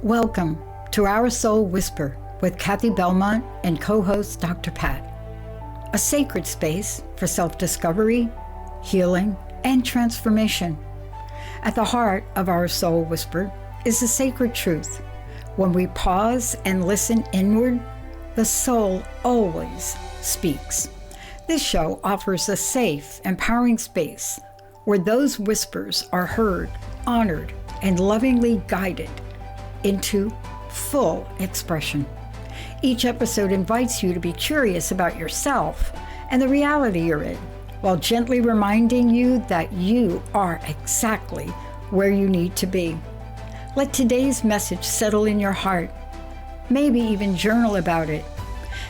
Welcome to Our Soul Whisper with Cathi Belmont and co-host Dr. Pat, a sacred space for self-discovery, healing, and transformation. At the heart of Our Soul Whisper is the sacred truth. When we pause and listen inward, the soul always speaks. This show offers a safe, empowering space where those whispers are heard, honored, and lovingly guided into full expression. Each episode invites you to be curious about yourself and the reality you're in, while gently reminding you that you are exactly where you need to be. Let today's message settle in your heart. Maybe even journal about it.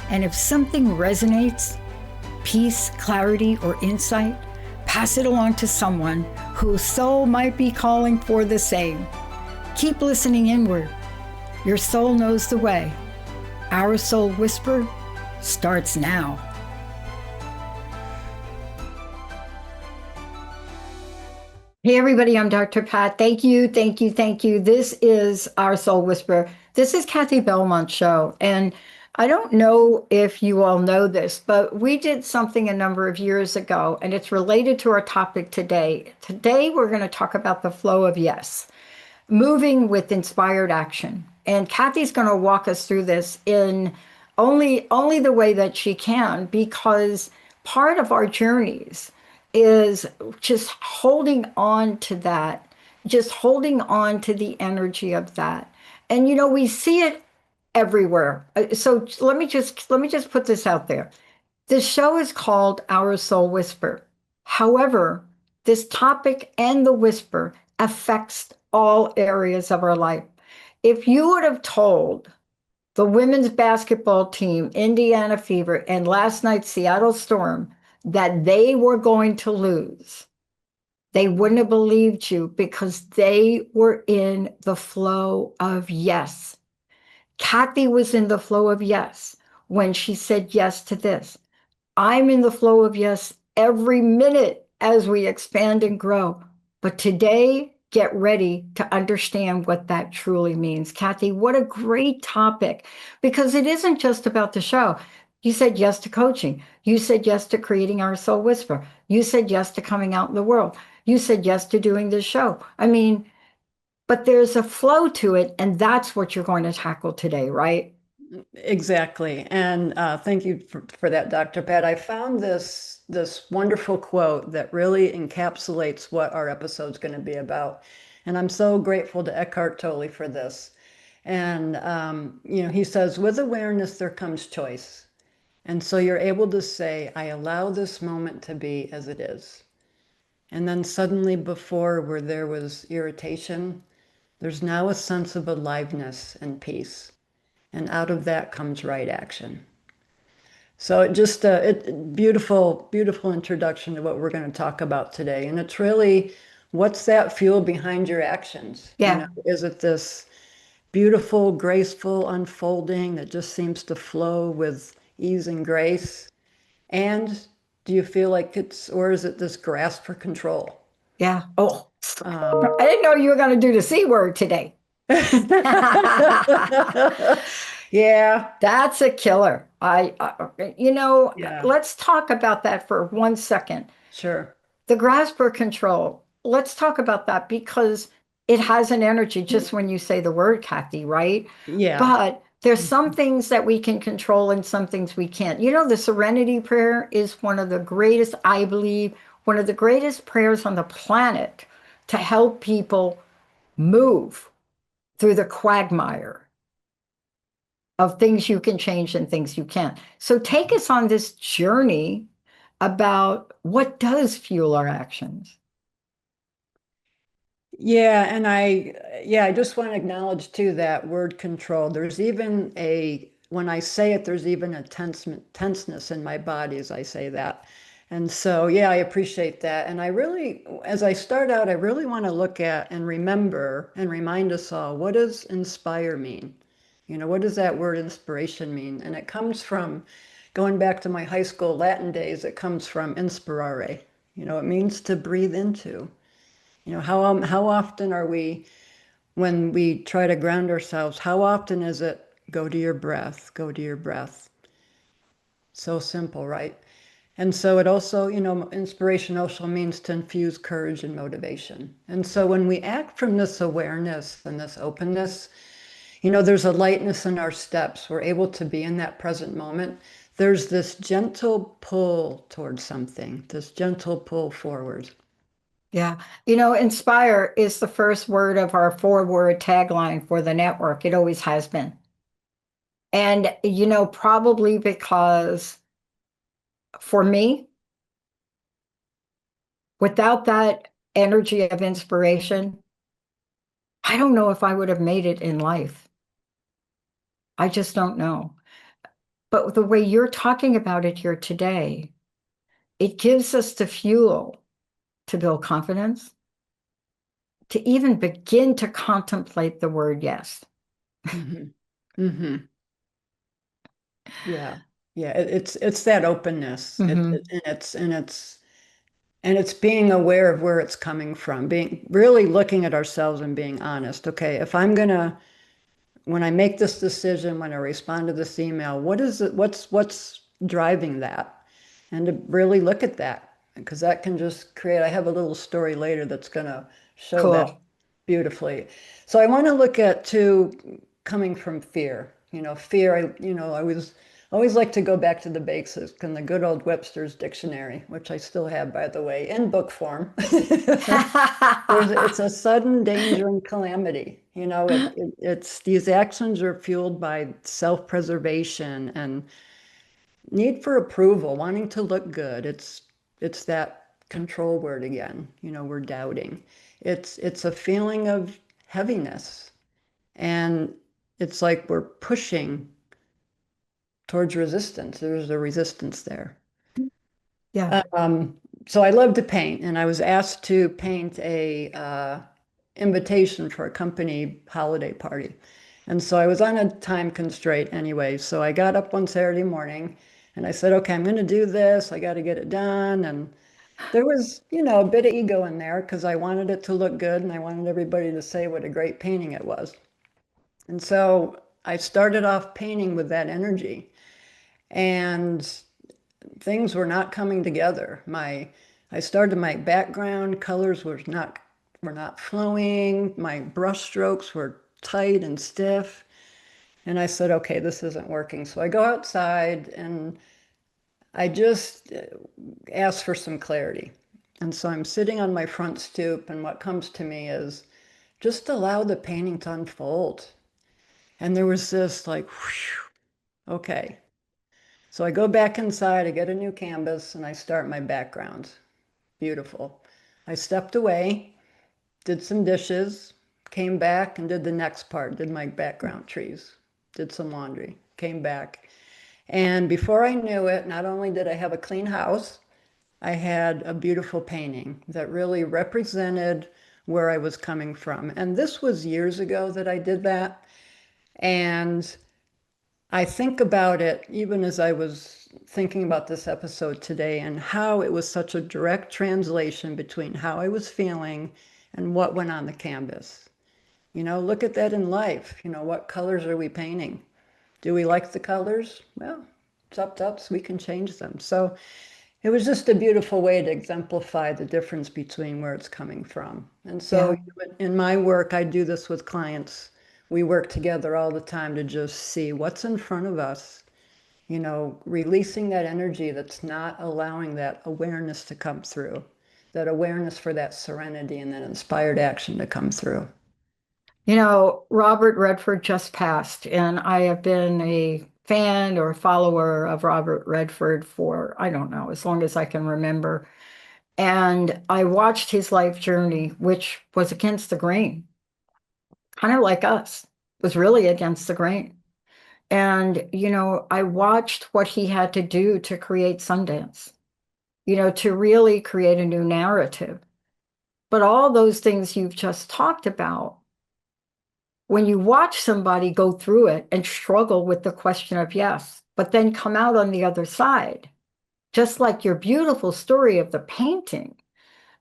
And if something resonates, peace, clarity, or insight, pass it along to someone whose soul might be calling for the same. Keep listening inward. Your soul knows the way. Our Soul Whisper starts now. Hey everybody, I'm Dr. Pat. Thank you. This is Our Soul Whisper. This is Cathi Belmont show. And I don't know if you all know this, but we did something a number of years ago, and it's related to our topic today. Today, we're going to talk about the flow of yes, moving with inspired action. And Cathy's going to walk us through this in only the way that she can, because part of our journeys is just holding on to that, just holding on to the energy of that. And we see it everywhere. So let me just put this out there. This show is called Our Soul Whisper. However, this topic and the whisper affects all areas of our life. If you would have told the women's basketball team, Indiana Fever, and last night's Seattle Storm that they were going to lose, they wouldn't have believed you, because they were in the flow of yes. Cathi was in the flow of yes when she said yes to this. I'm in the flow of yes every minute as we expand and grow. But today, get ready to understand what that truly means. Cathi, what a great topic, because it isn't just about the show. You said yes to coaching. You said yes to creating Our Soul Whisper. You said yes to coming out in the world. You said yes to doing this show. But there's a flow to it, and that's what you're going to tackle today, right? Exactly. And thank you for that, Dr. Pat. I found this wonderful quote that really encapsulates what our episode's going to be about. And I'm so grateful to Eckhart Tolle for this. And, he says, with awareness, there comes choice. And so you're able to say, I allow this moment to be as it is. And then suddenly, before where there was irritation, there's now a sense of aliveness and peace. And out of that comes right action. So beautiful introduction to what we're going to talk about today. And it's really, what's that fuel behind your actions? Yeah. Is it this beautiful, graceful unfolding that just seems to flow with ease and grace? And do you feel like or is it this grasp for control? Yeah. Oh, I didn't know you were going to do the C word today. Yeah. That's a killer. Yeah. Let's talk about that for 1 second. Sure. The grasp for control. Let's talk about that, because it has an energy just when you say the word, Cathi, right? Yeah. But there's some things that we can control and some things we can't. The Serenity Prayer is one of the greatest, I believe, one of the greatest prayers on the planet to help people move through the quagmire of things you can change and things you can't. So take us on this journey about what does fuel our actions. Yeah, and I just want to acknowledge too that word control. There's even when I say it, there's even a tenseness in my body as I say that. And so, yeah, I appreciate that. And as I start out, I really want to look at and remember and remind us all, what does inspire mean? What does that word inspiration mean? And it comes from, going back to my high school Latin days, it comes from inspirare. It means to breathe into. How often are we when we try to ground ourselves, how often is it go to your breath, go to your breath? So simple, right? And so it also, inspiration also means to infuse courage and motivation. And so when we act from this awareness and this openness, there's a lightness in our steps. We're able to be in that present moment. There's this gentle pull towards something, this gentle pull forward. Yeah. Inspire is the first word of our 4-word tagline for the network. It always has been. And, probably because for me, without that energy of inspiration, I don't know if I would have made it in life. I just don't know. But the way you're talking about it here today, it gives us the fuel to build confidence, to even begin to contemplate the word yes. Mm-hmm. Mm-hmm. Yeah. Yeah. It's that openness. Mm-hmm. And it's being aware of where it's coming from, being really looking at ourselves and being honest. Okay, if I'm gonna when I make this decision, when I respond to this email, what is it? What's driving that? And to really look at that, because that can just create. I have a little story later that's going to show that Cool. beautifully. So I want to look at too coming from fear. Fear. I was always like to go back to the basics and the good old Webster's dictionary, which I still have, by the way, in book form. It's a sudden danger and calamity. It's these actions are fueled by self-preservation and need for approval, wanting to look good. It's that control word again. We're doubting. It's a feeling of heaviness, and it's like we're pushing towards resistance. There's a resistance there. Yeah. So I love to paint, and I was asked to paint a invitation for a company holiday party. And so I was on a time constraint anyway. So I got up one Saturday morning and I said, okay, I'm going to do this. I got to get it done. And there was, a bit of ego in there because I wanted it to look good and I wanted everybody to say what a great painting it was. And so I started off painting with that energy. And things were not coming together. I started my background colors were not flowing. My brush strokes were tight and stiff. And I said, okay, this isn't working. So I go outside and I just ask for some clarity. And so I'm sitting on my front stoop, and what comes to me is just allow the painting to unfold. And there was this like, whew, okay. So I go back inside, I get a new canvas, and I start my background. Beautiful. I stepped away, did some dishes, came back and did the next part, did my background trees, did some laundry, came back. And before I knew it, not only did I have a clean house, I had a beautiful painting that really represented where I was coming from. And this was years ago that I did that. And I think about it even as I was thinking about this episode today and how it was such a direct translation between how I was feeling and what went on the canvas. Look at that in life. What colors are we painting? Do we like the colors? Well, it's up to us. We can change them. So it was just a beautiful way to exemplify the difference between where it's coming from. And so Yeah. in my work, I do this with clients. We work together all the time to just see what's in front of us, releasing that energy that's not allowing that awareness to come through, that awareness for that serenity and that inspired action to come through. Robert Redford just passed, and I have been a fan or follower of Robert Redford for, I don't know, as long as I can remember. And I watched his life journey, which was against the grain, kind of like us, was really against the grain. And, I watched what he had to do to create Sundance, to really create a new narrative. But all those things you've just talked about, when you watch somebody go through it and struggle with the question of yes, but then come out on the other side, just like your beautiful story of the painting.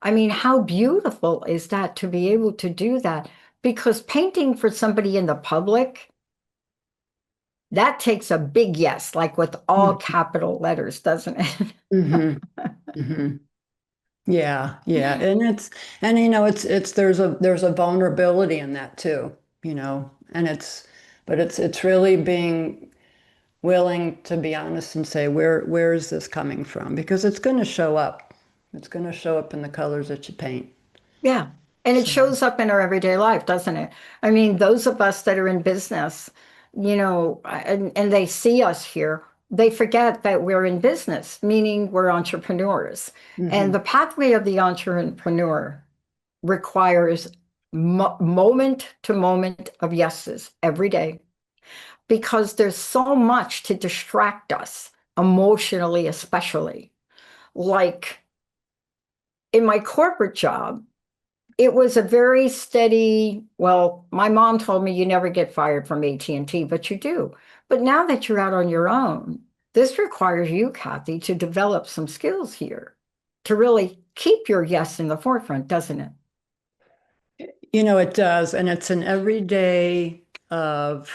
I mean, how beautiful is that to be able to do that? because painting for somebody in the public, that takes a big yes, like with all capital letters, doesn't it? Mm-hmm. Mm-hmm. Yeah, yeah. And it's there's a vulnerability in that too, and it's really being willing to be honest and say, where is this coming from? Because it's going to show up. It's going to show up in the colors that you paint. Yeah. And it So, shows up in our everyday life, doesn't it? I mean, those of us that are in business, and they see us here, they forget that we're in business, meaning we're entrepreneurs. And mhm. the pathway of the entrepreneur requires moment to moment of yeses every day because there's so much to distract us emotionally, especially. Like in my corporate job, it was a very steady, well, my mom told me you never get fired from AT&T, but you do. But now that you're out on your own, this requires you, Cathi, to develop some skills here to really keep your yes in the forefront, doesn't it? It does, and it's an everyday of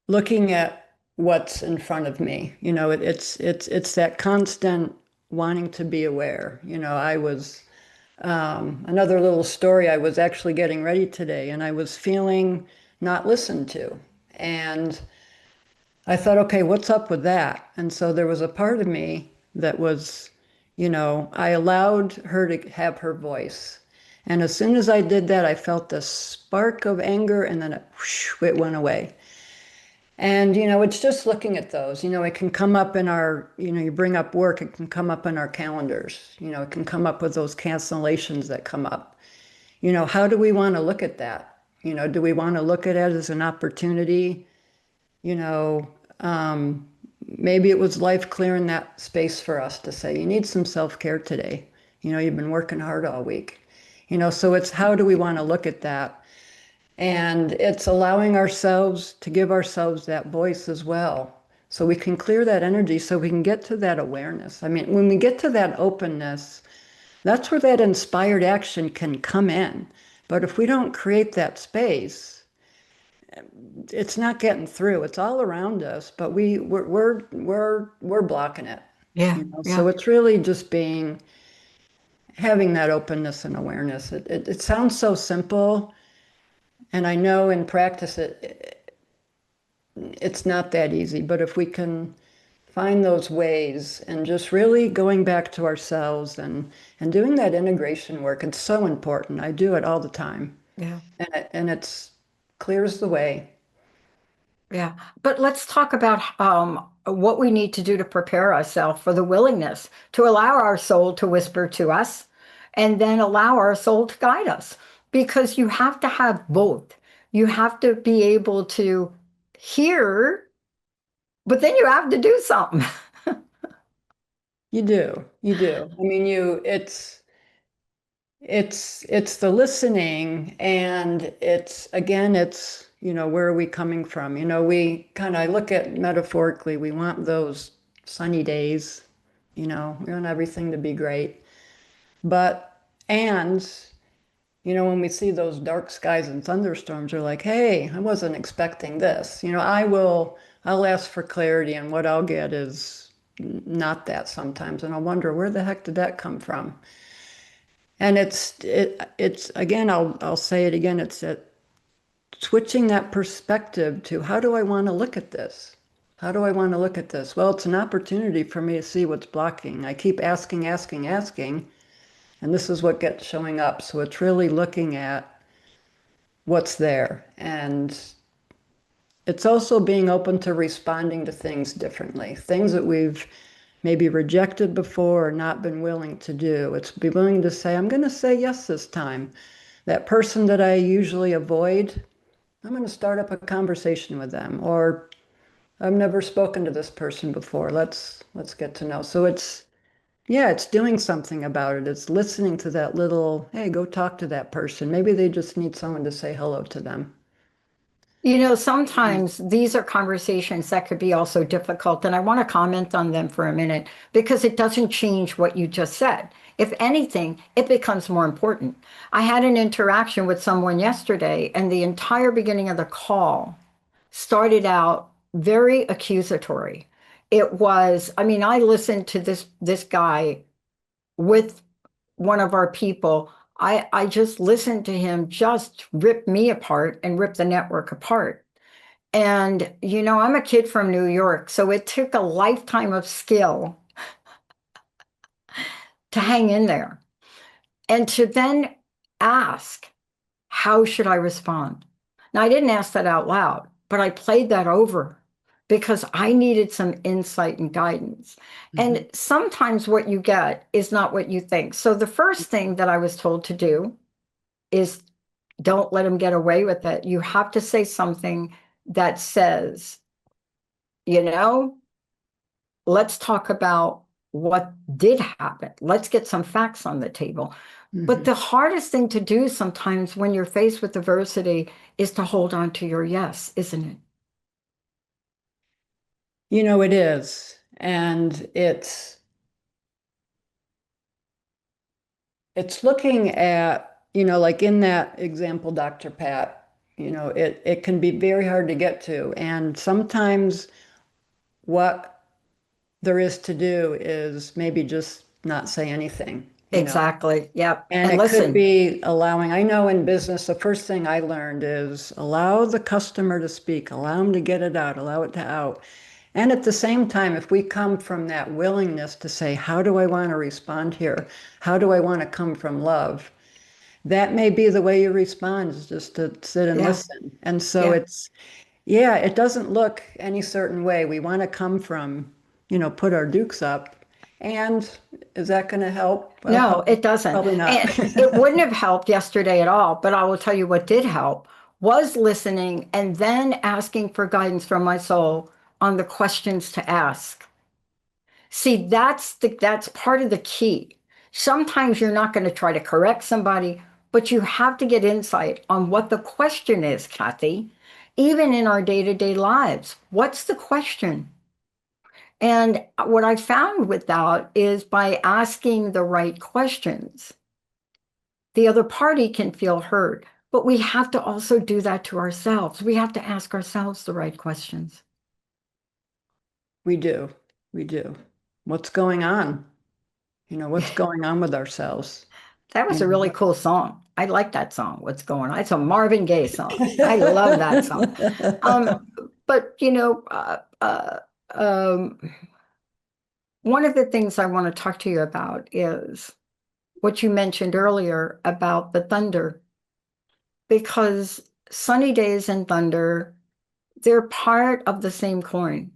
looking at what's in front of me. It's that constant wanting to be aware. I was another little story. I was actually getting ready today, and I was feeling not listened to, and I thought, okay, what's up with that? And so there was a part of me that was, I allowed her to have her voice. And as soon as I did that, I felt this spark of anger and then it went away. And, it's just looking at those. It can come up in our, you bring up work, it can come up in our calendars. It can come up with those cancellations that come up. How do we want to look at that? Do we want to look at it as an opportunity? you know, um, Maybe it was life clearing that space for us to say, you need some self-care today. You've been working hard all week. So it's how do we want to look at that? And it's allowing ourselves to give ourselves that voice as well. So we can clear that energy so we can get to that awareness. I mean, when we get to that openness, that's where that inspired action can come in. But if we don't create that space, it's not getting through. It's all around us, but we're blocking it. Yeah, So yeah. it's really just having that openness and awareness. It sounds so simple, and I know in practice it's not that easy. But if we can find those ways and just really going back to ourselves and doing that integration work, it's so important. I do it all the time, Yeah. and it's clears the way. Yeah, but let's talk about what we need to do to prepare ourselves for the willingness to allow our soul to whisper to us and then allow our soul to guide us. Because you have to have both. You have to be able to hear, but then you have to do something. You do. You do. I mean, it's the listening, and where are we coming from? We kind of look at metaphorically, we want those sunny days, we want everything to be great. But and when we see those dark skies and thunderstorms, we're like, hey, I wasn't expecting this. I'll ask for clarity, and what I'll get is not that sometimes. And I'll wonder, where the heck did that come from? And it's again, I'll say it again, it's that switching that perspective to how do I want to look at this? How do I want to look at this? Well, it's an opportunity for me to see what's blocking. I keep asking, asking, asking, and this is what gets showing up. So it's really looking at what's there. And it's also being open to responding to things differently, things that we've maybe rejected before or not been willing to do. It's be willing to say, I'm going to say yes this time. That person that I usually avoid, I'm going to start up a conversation with them. Or I've never spoken to this person before. Let's get to know. So it's doing something about it. It's listening to that little, hey, go talk to that person. Maybe they just need someone to say hello to them. Sometimes these are conversations that could be also difficult, and I want to comment on them for a minute because it doesn't change what you just said. If anything, it becomes more important. I had an interaction with someone yesterday, and the entire beginning of the call started out very accusatory. It was, I mean, I listened to this guy with one of our people. I just listened to him just rip me apart and rip the network apart. And, you know, I'm a kid from New York, so it took a lifetime of skill to hang in there and to then ask, how should I respond? Now, I didn't ask that out loud, but I played that over because I needed some insight and guidance. Mhm. And sometimes what you get is not what you think. So the first thing that I was told to do is don't let him get away with it. You have to say something that says, you know, let's talk about what did happen. Let's get some facts on the table. But Mhm. the hardest thing to do sometimes when you're faced with adversity is to hold on to your yes, isn't it? You know, it is. And it's looking at, like in that example, Dr. Pat, it can be very hard to get to. And sometimes what there is to do is maybe just not say anything. Exactly. Yep. And And it could listen, be allowing, I know in business, the first thing I learned is allow the customer to speak, allow them to get it out, allow it to out. And at the same time, if we come from that willingness to say, how do I want to respond here? How do I want to come from love? That may be the way you respond, is just to sit and yeah, listen. And so yeah. yeah, it doesn't look any certain way. We want to come from, put our dukes up. And is that going to help? Well, No, it doesn't. probably not. And it wouldn't have helped yesterday at all. But I will tell you what did help was listening and then asking for guidance from my soul on the questions to ask. See, that's part of the key. Sometimes you're not going to try to correct somebody, but you have to get insight on what the question is, Cathi, even in our day-to-day lives. What's the question? And what I found with that is by asking the right questions, the other party can feel heard. But we have to also do that to ourselves. We have to ask ourselves the right questions. We do. We do. What's going on? What's going on with ourselves? That was You a really know? cool song. I like that song. What's going on? It's a Marvin Gaye song. I love that song. Um, but um, one of the things I want to talk to you about is what you mentioned earlier about the thunder, because sunny days and thunder, they're part of the same coin.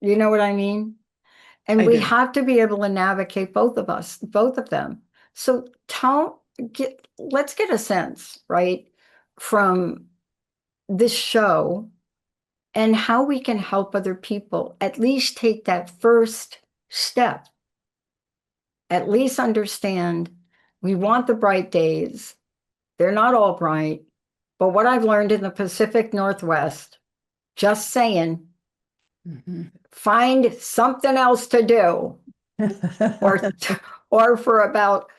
You know what I mean? And I we do. have to be able to navigate both of us, both of them. So let's get a sense, right, from this show and how we can help other people at least take that first step, at least understand we want the bright days. They're not all bright, but what I've learned in the Pacific Northwest, just saying, Mhm. find something else to do or or for about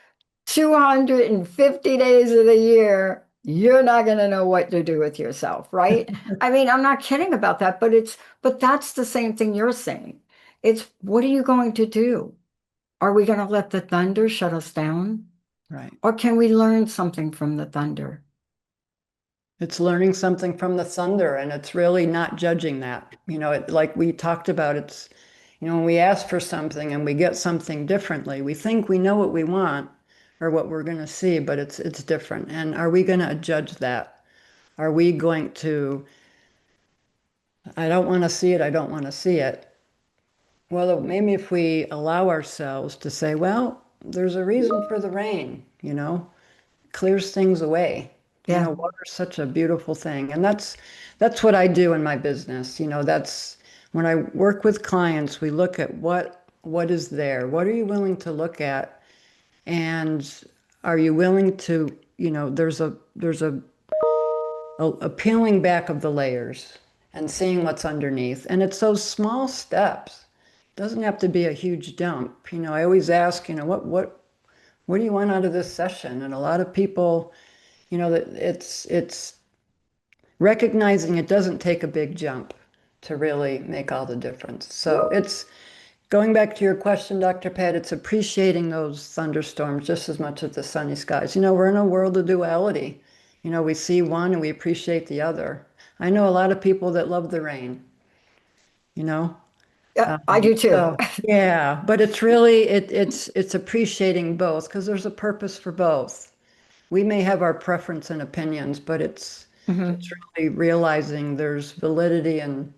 250 days of the year, you're not going to know what to do with yourself, right? I mean, I'm not kidding about that, but that's the same thing you're saying. It's what are you going to do? Are we going to let the thunder shut us down? Right. Or can we learn something from the thunder? It's learning something from the thunder, and it's really not judging that. Like we talked about, when we ask for something and we get something differently, we think we know what we want or what we're going to see, but it's different. And are we going to judge that? Are we going to, I don't want to see it, I don't want to see it. Well, maybe if we allow ourselves to say, well, there's a reason for the rain, clears things away. Yeah, Water's such a beautiful thing. And that's what I do in my business. That's when I work with clients, we look at what is there. What are you willing to look at? And are you willing to, there's a peeling back of the layers and seeing what's underneath. And it's those small steps. doesn't have to be a huge jump. I always ask, what do you want out of this session? And a lot of people, that it's recognizing it doesn't take a big jump to really make all the difference. So it's going back to your question, Dr. Pat, it's appreciating those thunderstorms just as much as the sunny skies. We're in a world of duality. We see one and we appreciate the other. I know a lot of people that love the rain, you know. Yeah, I do too. So yeah, but it's really it's appreciating both because there's a purpose for both. We may have our preference and opinions, but it's Mhm. really realizing there's validity and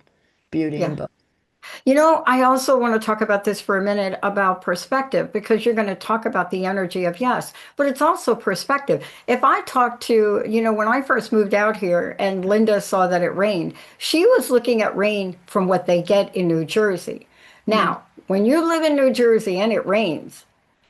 beauty in Yeah. both. I also want to talk about this for a minute about perspective because you're going to talk about the energy of yes, but it's also perspective. If I talk to, when I first moved out here and Linda saw that it rained, she was looking at rain from what they get in New Jersey. Mm. Now, when you live in New Jersey and it rains,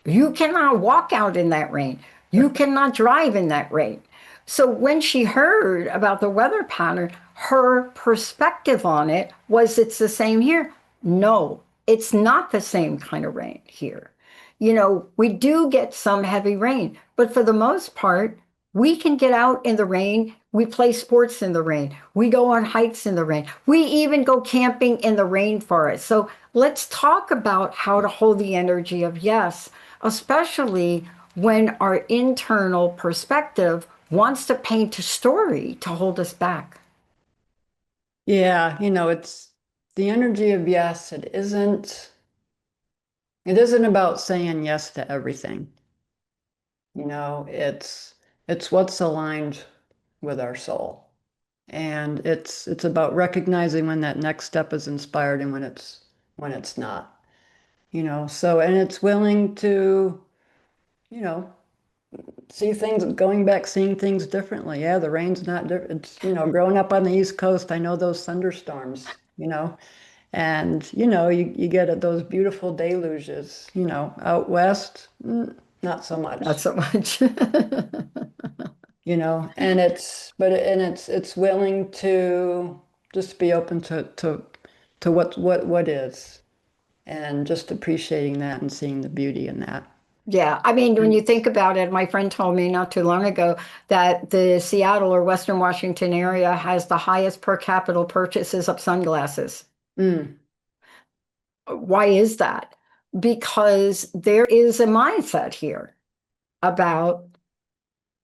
you cannot walk out in that rain. You cannot drive in that rain. So when she heard about the weather pattern, her perspective on it was it's the same here. No, it's not the same kind of rain here. We do get some heavy rain, but for the most part, we can get out in the rain. We play sports in the rain. We go on hikes in the rain. We even go camping in the rainforest. So let's talk about how to hold the energy of yes, especially when our internal perspective wants to paint a story to hold us back. Yeah, it's the energy of yes. It isn't about saying yes to everything. It's what's aligned with our soul. And it's about recognizing when that next step is inspired and when it's not. So and it's willing to, you know, see things going back, seeing things differently. Yeah, the rain's not different. It's, growing up on the East Coast, I know those thunderstorms, and you get those beautiful deluges, out west, not so Not much. so much. And it's willing to just be open to what is, and just appreciating that and seeing the beauty in that. Yeah, I mean, when you think about it, my friend told me not too long ago that the Seattle or Western Washington area has the highest per capita purchases of sunglasses. Mm, Why is that? Because there is a mindset here about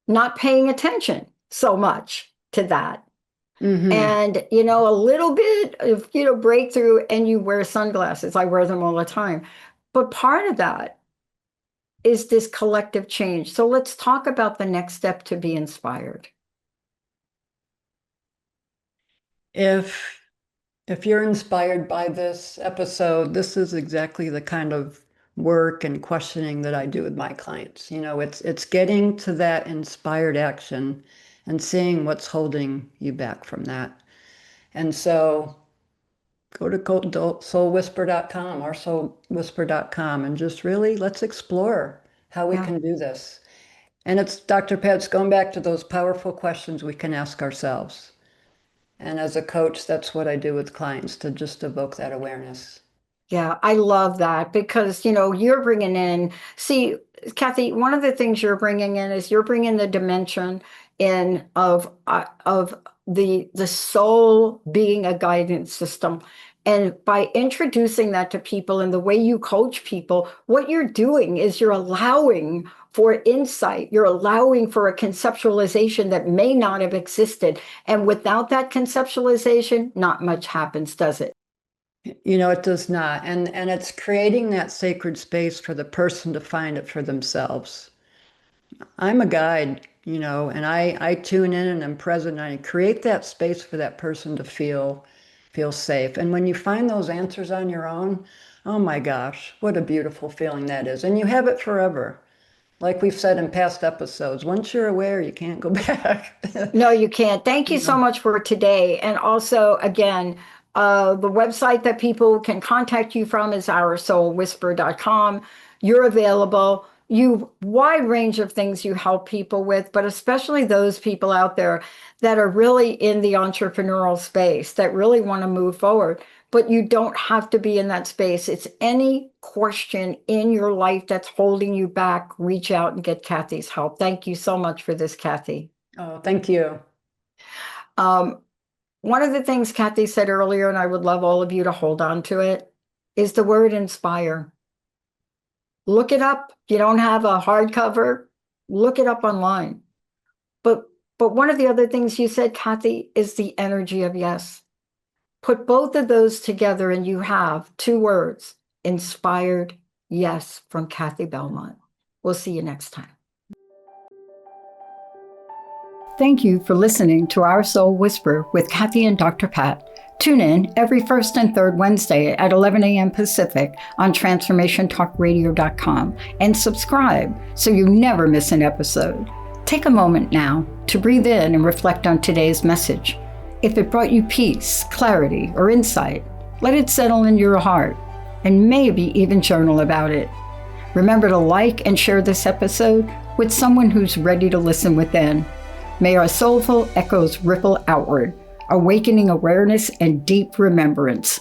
not paying attention so much to that. hmm. And, a little bit of, breakthrough, and you wear sunglasses. I wear them all the time. But part of that is this collective change. So let's talk about the next step to be inspired. If if you're inspired by this episode, this is exactly the kind of work and questioning that I do with my clients. It's getting to that inspired action and seeing what's holding you back from that. And so go to soulwhisper.com or soulwhisper.com and just really let's explore how we Yeah. can do this. And it's Dr. Pat's going back to those powerful questions we can ask ourselves. And as a coach, that's what I do with clients to just evoke that awareness. Yeah, I love that because, you're bringing in, see, Cathi, one of the things you're bringing in is you're bringing the dimension in of the soul being a guidance system. And by introducing that to people and the way you coach people, what you're doing is you're allowing for insight. You're allowing for a conceptualization that may not have existed. And without that conceptualization, not much happens, does it? It does not. And it's creating that sacred space for the person to find it for themselves. I'm a guide, and I tune in and I'm present and I create that space for that person to feel safe. And when you find those answers on your own, oh my gosh, what a beautiful feeling that is. And you have it forever. Like we've said in past episodes, once you're aware, you can't go back. No, you can't. Thank you so You much for today. And also, again, the website that people can contact you from is oursoulwhisper.com. You're available. You wide range of things you help people with, but especially those people out there that are really in the entrepreneurial space that really want to move forward. but you don't have to be in that space. It's any question in your life that's holding you back, reach out and get Cathy's help. Thank you so much for this, Cathi. Oh, thank you. One of the things Cathi said earlier, and I would love all of you to hold on to it, is the word inspire. Look it up. If you don't have a hardcover, look it up online. But one of the other things you said, Cathi, is the energy of yes. Put both of those together and you have 2 words, inspired yes, from Cathi Belmont. We'll see you next time. Thank you for listening to Our Soul Whisper with Cathi and Dr. Pat. Tune in every first and third Wednesday at 11 a.m. Pacific on transformationtalkradio.com and subscribe so you never miss an episode. Take a moment now to breathe in and reflect on today's message. If it brought you peace, clarity, or insight, let it settle in your heart and maybe even journal about it. Remember to like and share this episode with someone who's ready to listen within. May our soulful echoes ripple outward, awakening awareness and deep remembrance.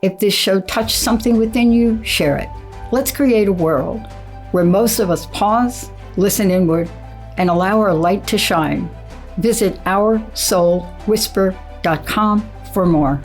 If this show touched something within you, share it. Let's create a world where most of us pause, listen inward, and allow our light to shine. Visit OurSoulWhisper.com for more.